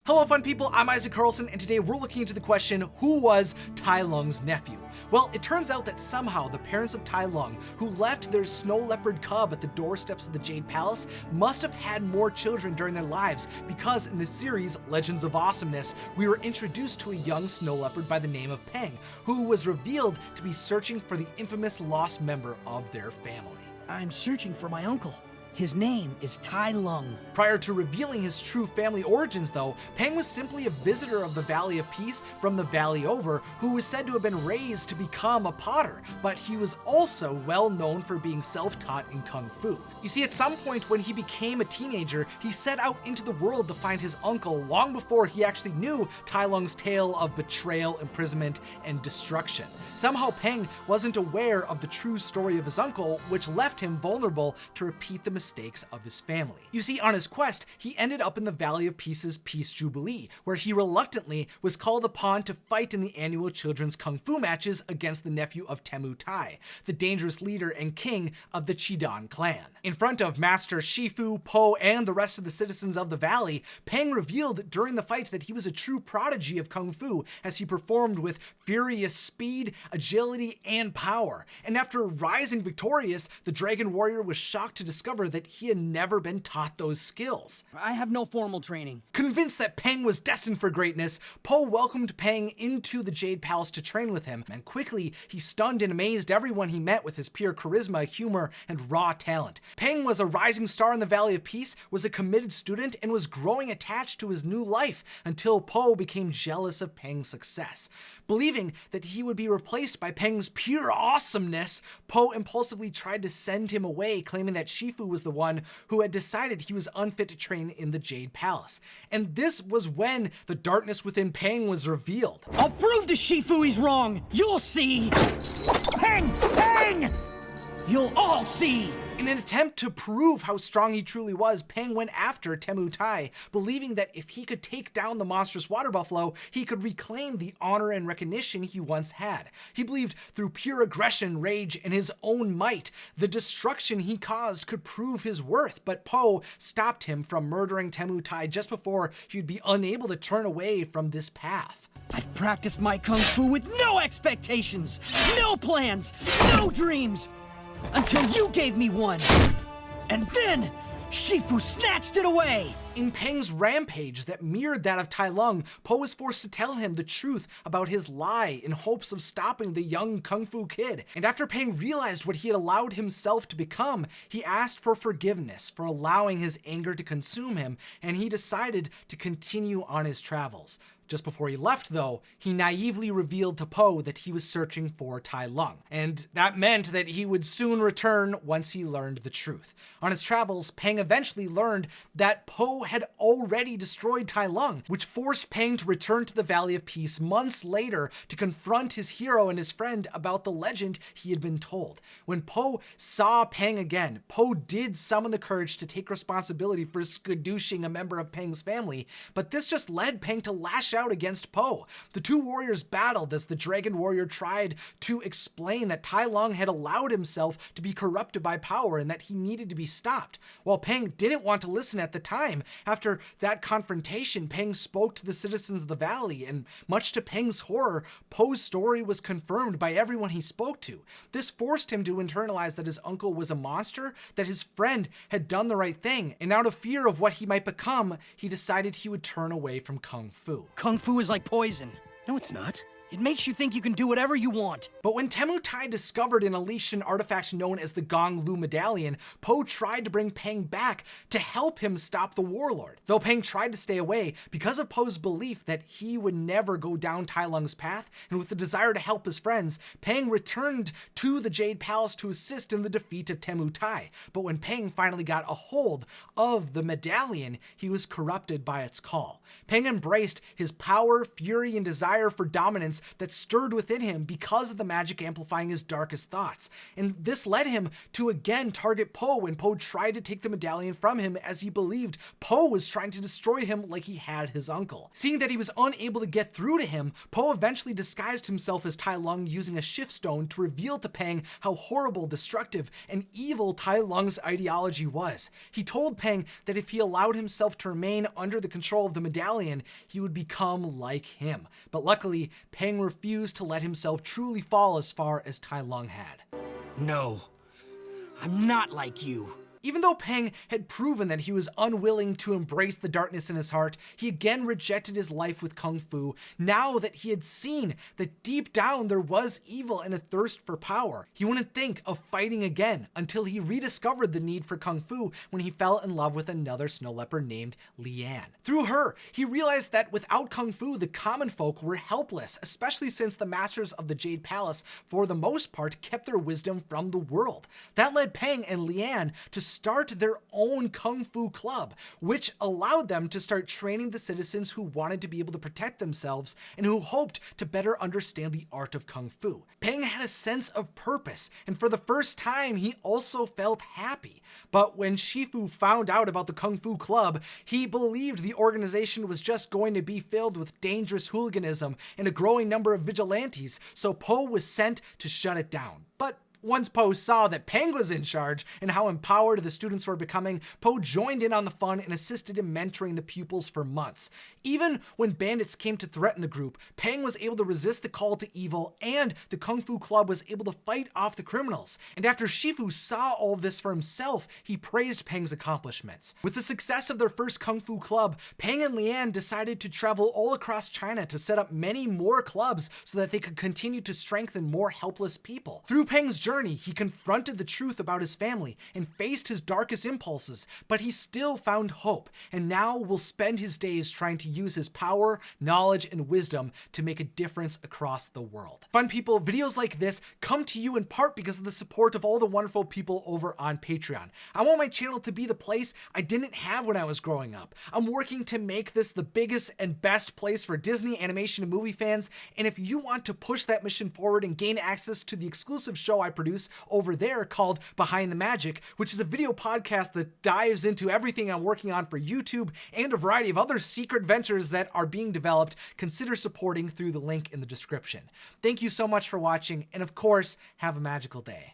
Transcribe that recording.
Hello fun people, I'm Isaac Carlson, and today we're looking into the question, who was Tai Lung's nephew? Well, it turns out that somehow the parents of Tai Lung, who left their snow leopard cub at the doorsteps of the Jade Palace, must have had more children during their lives, because in the series Legends of Awesomeness, we were introduced to a young snow leopard by the name of Peng, who was revealed to be searching for the infamous lost member of their family. I'm searching for my uncle. His name is Tai Lung. Prior to revealing his true family origins though, Peng was simply a visitor of the Valley of Peace from the valley over who was said to have been raised to become a potter, but he was also well known for being self-taught in Kung Fu. You see, at some point when he became a teenager, he set out into the world to find his uncle long before he actually knew Tai Lung's tale of betrayal, imprisonment, and destruction. Somehow Peng wasn't aware of the true story of his uncle, which left him vulnerable to repeat the mistakes of his family. You see, on his quest, he ended up in the Valley of Peace's Peace Jubilee, where he reluctantly was called upon to fight in the annual children's kung fu matches against the nephew of Temu Tai, the dangerous leader and king of the Chidan clan. In front of Master Shifu, Po, and the rest of the citizens of the valley, Peng revealed during the fight that he was a true prodigy of kung fu, as he performed with furious speed, agility, and power. And after rising victorious, the dragon warrior was shocked to discover that he had never been taught those skills. I have no formal training. Convinced that Peng was destined for greatness, Po welcomed Peng into the Jade Palace to train with him, and quickly he stunned and amazed everyone he met with his pure charisma, humor, and raw talent. Peng was a rising star in the Valley of Peace, was a committed student, and was growing attached to his new life until Po became jealous of Peng's success. Believing that he would be replaced by Peng's pure awesomeness, Po impulsively tried to send him away, claiming that Shifu was the one who had decided he was unfit to train in the Jade Palace. And this was when the darkness within Peng was revealed. I'll prove to Shifu he's wrong! You'll see! Peng! Peng! You'll all see! In an attempt to prove how strong he truly was, Peng went after Temu Tai, believing that if he could take down the monstrous water buffalo, he could reclaim the honor and recognition he once had. He believed through pure aggression, rage, and his own might, the destruction he caused could prove his worth, but Po stopped him from murdering Temu Tai just before he'd be unable to turn away from this path. I've practiced my kung fu with no expectations, no plans, no dreams! Until you gave me one! And then, Shifu snatched it away! In Peng's rampage that mirrored that of Tai Lung, Po was forced to tell him the truth about his lie in hopes of stopping the young kung fu kid. And after Peng realized what he had allowed himself to become, he asked for forgiveness for allowing his anger to consume him, and he decided to continue on his travels. Just before he left though, he naively revealed to Po that he was searching for Tai Lung, and that meant that he would soon return once he learned the truth. On his travels, Peng eventually learned that Po had already destroyed Tai Lung, which forced Peng to return to the Valley of Peace months later to confront his hero and his friend about the legend he had been told. When Po saw Peng again, Po did summon the courage to take responsibility for skadooshing a member of Peng's family, but this just led Peng to lash out against Po. The two warriors battled as the dragon warrior tried to explain that Tai Lung had allowed himself to be corrupted by power and that he needed to be stopped. While Peng didn't want to listen at the time, after that confrontation, Peng spoke to the citizens of the valley, and much to Peng's horror, Po's story was confirmed by everyone he spoke to. This forced him to internalize that his uncle was a monster, that his friend had done the right thing, and out of fear of what he might become, he decided he would turn away from Kung Fu. Kung Fu is like poison. No, it's not. It makes you think you can do whatever you want. But when Temu Tai discovered an Elysian artifact known as the Gong Lu Medallion, Po tried to bring Peng back to help him stop the warlord. Though Peng tried to stay away, because of Po's belief that he would never go down Tai Lung's path, and with the desire to help his friends, Peng returned to the Jade Palace to assist in the defeat of Temu Tai. But when Peng finally got a hold of the medallion, he was corrupted by its call. Peng embraced his power, fury, and desire for dominance emotions that stirred within him because of the magic amplifying his darkest thoughts. And this led him to again target Po when Po tried to take the medallion from him, as he believed Po was trying to destroy him like he had his uncle. Seeing that he was unable to get through to him, Po eventually disguised himself as Tai Lung using a shift stone to reveal to Peng how horrible, destructive, and evil Tai Lung's ideology was. He told Peng that if he allowed himself to remain under the control of the medallion, he would become like him. But luckily, Peng refused to let himself truly fall as far as Tai Lung had. No, I'm not like you. Even though Peng had proven that he was unwilling to embrace the darkness in his heart, he again rejected his life with Kung Fu, now that he had seen that deep down there was evil and a thirst for power. He wouldn't think of fighting again until he rediscovered the need for Kung Fu when he fell in love with another snow leopard named Lian. Through her, he realized that without Kung Fu, the common folk were helpless, especially since the masters of the Jade Palace, for the most part, kept their wisdom from the world. That led Peng and Lian to start their own Kung Fu club, which allowed them to start training the citizens who wanted to be able to protect themselves and who hoped to better understand the art of Kung Fu. Peng had a sense of purpose, and for the first time, he also felt happy. But when Shifu found out about the Kung Fu club, he believed the organization was just going to be filled with dangerous hooliganism and a growing number of vigilantes, so Po was sent to shut it down. But once Po saw that Peng was in charge and how empowered the students were becoming, Po joined in on the fun and assisted in mentoring the pupils for months. Even when bandits came to threaten the group, Peng was able to resist the call to evil, and the Kung Fu Club was able to fight off the criminals. And after Shifu saw all of this for himself, he praised Peng's accomplishments. With the success of their first Kung Fu Club, Peng and Lian decided to travel all across China to set up many more clubs so that they could continue to strengthen more helpless people. Through Peng's journey, he confronted the truth about his family and faced his darkest impulses, but he still found hope, and now will spend his days trying to use his power, knowledge, and wisdom to make a difference across the world. Fun people, videos like this come to you in part because of the support of all the wonderful people over on Patreon. I want my channel to be the place I didn't have when I was growing up. I'm working to make this the biggest and best place for Disney animation and movie fans, and if you want to push that mission forward and gain access to the exclusive show I produce over there called Behind the Magic, which is a video podcast that dives into everything I'm working on for YouTube and a variety of other secret ventures that are being developed, consider supporting through the link in the description. Thank you so much for watching, and of course, have a magical day.